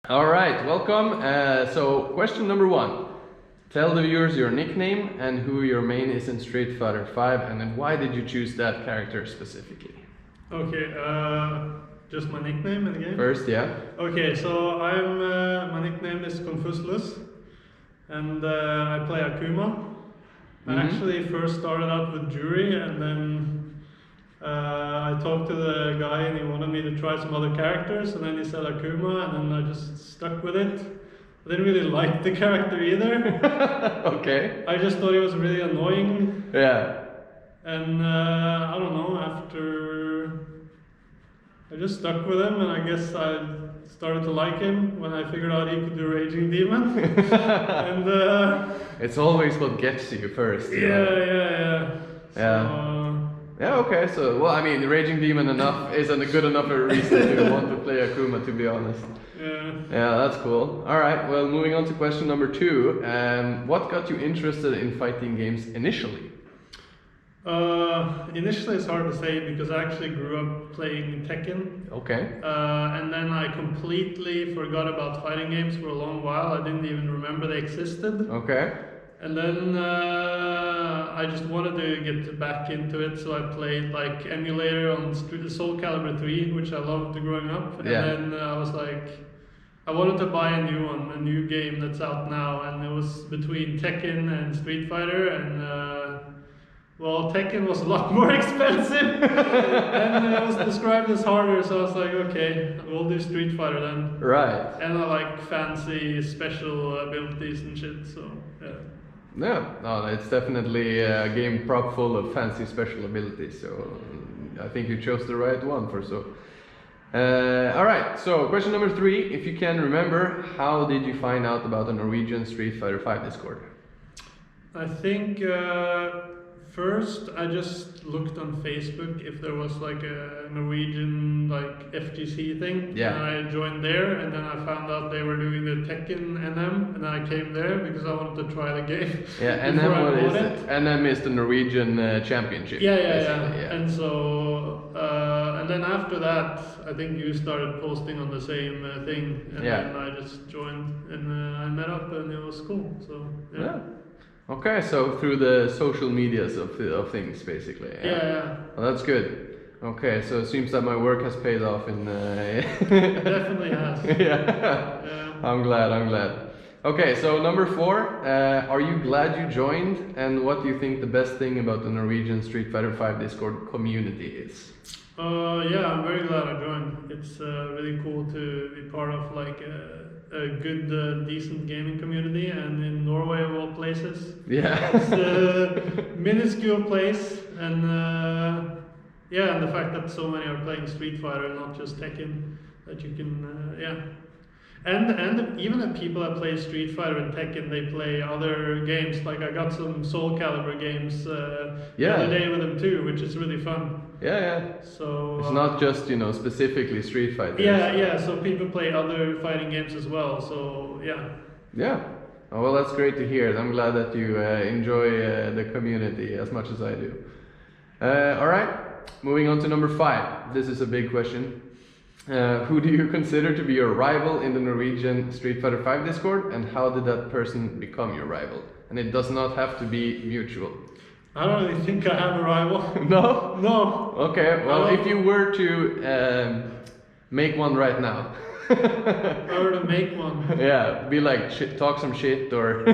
All right, welcome. So question number 1. Tell the viewers your nickname and who your main is in Street Fighter 5, and then why did you choose that character specifically? Okay, just my nickname in the game? First, yeah. Okay, so my nickname is Confuzzlus, and I play Akuma. I actually first started out with Jury, and then I talked to the guy and he wanted me to try some other characters, and then he said Akuma, and then I just stuck with it. I didn't really like the character either. Okay. I just thought he was really annoying. Yeah. And I don't know, I just stuck with him, and I guess I started to like him when I figured out he could do Raging Demon. And it's always what gets you first. Yeah. Yeah, okay, so, well, I mean, Raging Demon isn't a good enough a reason to want to play Akuma, to be honest. Yeah, that's cool. Alright, well, moving on to question number 2. What got you interested in fighting games initially? Initially it's hard to say because I actually grew up playing Tekken. Okay. And then I completely forgot about fighting games for a long while. I didn't even remember they existed. Okay. And then I just wanted to get back into it, so I played like emulator on Soul Calibur 3, which I loved growing up. And then I was like, I wanted to buy a new one, a new game that's out now, and it was between Tekken and Street Fighter, and well, Tekken was a lot more expensive, and it was described as harder, so I was like, okay, we'll do Street Fighter then. Right. And I like fancy special abilities and shit, so yeah. Yeah, no, it's definitely a game prop full of fancy special abilities, so I think you chose the right one for so. Alright, so question number 3, if you can remember, how did you find out about the Norwegian Street Fighter 5 Discord? I think first I just looked on Facebook if there was like a Norwegian like FGC thing. Yeah. And I joined there, and then I found out they were doing the Tekken NM, and I came there because I wanted to try the game. Yeah, NM, what is it? NM is the Norwegian championship. Yeah. And so, and then after that, I think you started posting on the same thing, and then I just joined, and I met up, and it was cool. So yeah. Okay, so through the social medias of things, basically. Yeah. Well, that's good. Okay, so it seems that my work has paid off in... It definitely has. Yeah. I'm glad. Okay, so number 4, are you glad you joined? And what do you think the best thing about the Norwegian Street Fighter 5 Discord community is? Yeah, I'm very glad I joined. It's really cool to be part of like a good, decent gaming community, and in Norway of all places. Yeah. It's a minuscule place, and and the fact that so many are playing Street Fighter and not just Tekken, that you can, And even the people that play Street Fighter and Tekken, they play other games. Like I got some Soul Calibur games the other day with them too, which is really fun. Yeah. So it's not just, specifically Street Fighter. Yeah. So people play other fighting games as well. So yeah. Yeah. Oh, well, that's great to hear. I'm glad that you enjoy the community as much as I do. All right. Moving on to number 5. This is a big question. Who do you consider to be your rival in the Norwegian Street Fighter 5 Discord, and how did that person become your rival? And it does not have to be mutual. I don't really think I have a rival. No? No. Okay, well, if you were to make one right now. If I were to make one. Yeah, be like, talk some shit or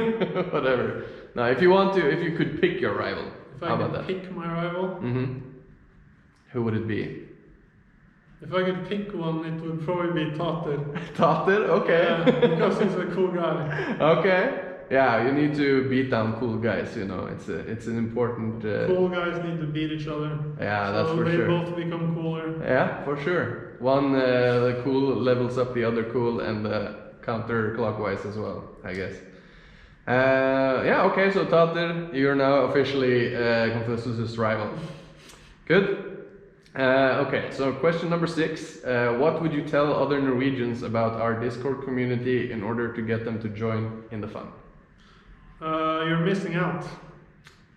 whatever. Now, if you could pick your rival, how about that? If I could pick my rival? Who would it be? If I could pick one, it would probably be Tater. Tater? Okay. Yeah, because he's a cool guy. Okay. Yeah, you need to beat down cool guys, it's an important... Cool guys need to beat each other. Yeah, that's for sure. So they both become cooler. Yeah, for sure. One the cool levels up the other cool, and counterclockwise as well, I guess. Okay, so Tater, you're now officially Confuzzlus' rival. Good. Okay, so question number 6. What would you tell other Norwegians about our Discord community in order to get them to join in the fun? You're missing out.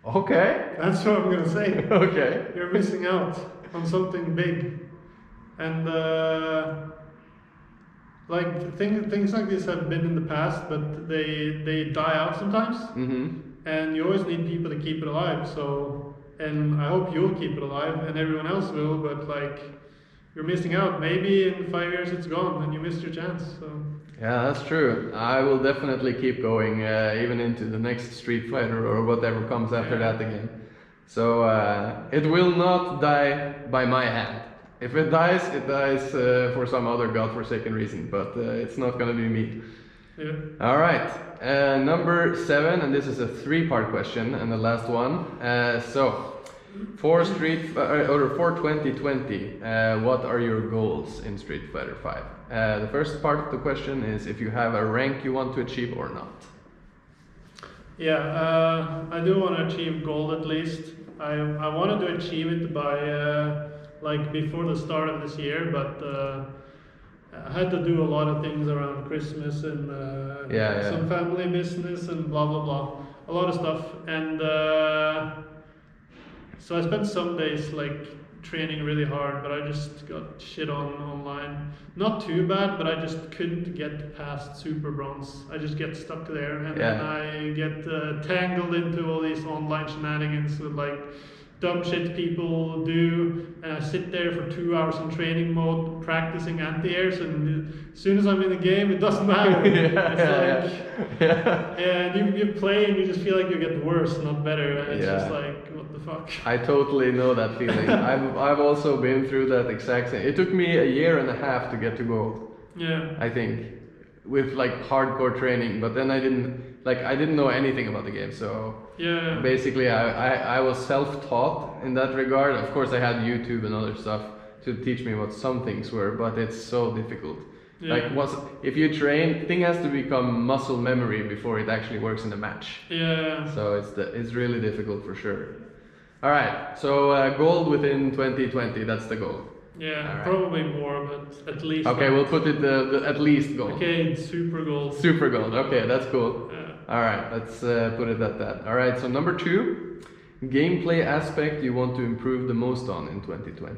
Okay. That's what I'm gonna say. Okay. You're missing out on something big. And like things like this have been in the past, but they die out sometimes, and you always need people to keep it alive. So, and I hope you'll keep it alive, and everyone else will. But like, you're missing out. Maybe in 5 years it's gone, and you missed your chance. So. Yeah, that's true. I will definitely keep going, even into the next Street Fighter or whatever comes after that again. So it will not die by my hand. If it dies for some other godforsaken reason, but it's not gonna be me. Yeah. All right, number 7, and this is a 3-part question, and the last one. So, for 2020, what are your goals in Street Fighter 5? The first part of the question is if you have a rank you want to achieve or not. Yeah, I do want to achieve gold at least. I wanted to achieve it by like before the start of this year, but I had to do a lot of things around Christmas and some family business and blah blah blah, a lot of stuff, and so I spent some days like training really hard, but I just got shit on online. Not too bad, but I just couldn't get past Super Bronze. I just get stuck there, and then I get tangled into all these online shenanigans with like dumb shit people do, and I sit there for 2 hours in training mode practicing anti-airs, and as soon as I'm in the game it doesn't matter. And you play and you just feel like you get worse, not better, and it's just like, what the fuck. I totally know that feeling. I've also been through that exact same. It took me a year and a half to get to gold. Yeah. I think, with like hardcore training, but then I didn't know anything about the game, so basically I was self-taught in that regard. Of course I had YouTube and other stuff to teach me what some things were, but it's so difficult. Like if you train, thing has to become muscle memory before it actually works in the match. So it's really difficult for sure. All right, so gold within 2020, that's the goal. Yeah, probably more, but at least. Okay, we'll put it the at least gold. Okay, super gold. Super gold. Okay, that's cool. All right, let's put it at that. All right, so number 2, gameplay aspect you want to improve the most on in 2020.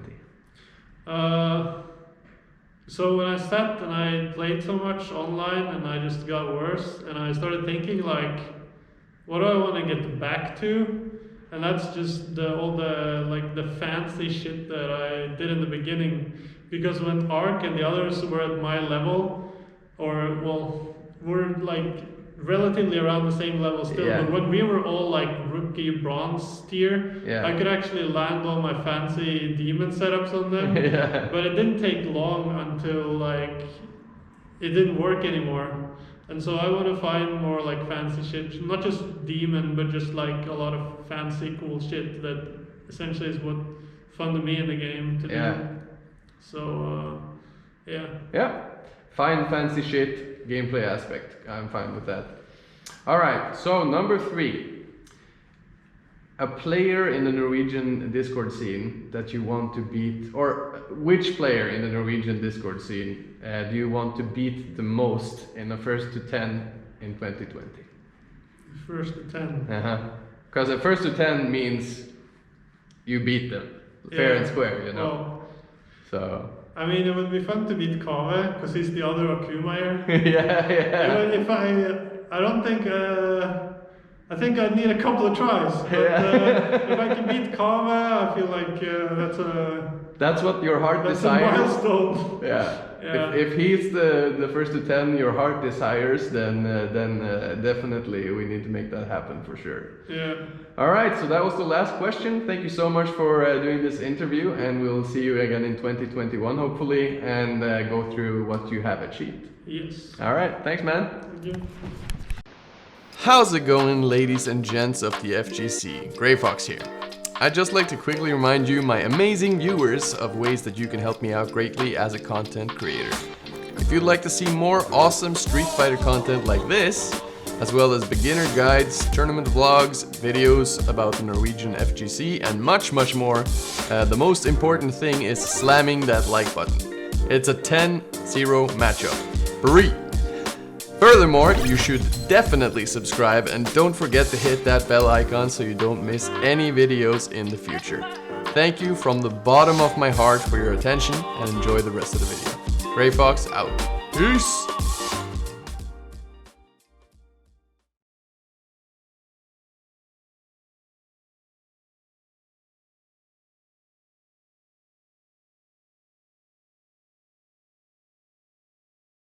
So when I sat and I played so much online and I just got worse, and I started thinking like, what do I want to get back to? And that's just all the fancy shit that I did in the beginning. Because when Ark and the others were at my level, or well, we're like relatively around the same level still, but when we were all like rookie bronze tier, I could actually land all my fancy demon setups on them. But it didn't take long until like it didn't work anymore. And so I want to find more like fancy shit, not just demon, but just like a lot of fancy cool shit that essentially is what fun to me in the game to do. So find fancy shit, gameplay aspect. I'm fine with that. All right, so number 3, a player in the Norwegian Discord scene that you want to beat, or which player in the Norwegian Discord scene do you want to beat the most in the first to 10 in 2020? First to 10. Because the first to 10 means you beat them fair and square, you know. Well, so I mean, it would be fun to beat Kave because he's the other Akuma here. If I don't think. I think I need a couple of tries, but if I can beat Kave, I feel like that's what your heart desires. That's a milestone. If he's the first to 10 your heart desires, then definitely we need to make that happen for sure. All right, so that was the last question. Thank you so much for doing this interview, and we'll see you again in 2021 hopefully, and go through what you have achieved. Yes. All right, thanks man. Thank you. How's it going, ladies and gents of the FGC? GreyFawkes here. I'd just like to quickly remind you, my amazing viewers, of ways that you can help me out greatly as a content creator. If you'd like to see more awesome Street Fighter content like this, as well as beginner guides, tournament vlogs, videos about the Norwegian FGC, and much, much more, the most important thing is slamming that like button. It's a 10-0 matchup. Free! Furthermore, you should definitely subscribe, and don't forget to hit that bell icon so you don't miss any videos in the future. Thank you from the bottom of my heart for your attention, and enjoy the rest of the video. GreyFawkes out. Peace.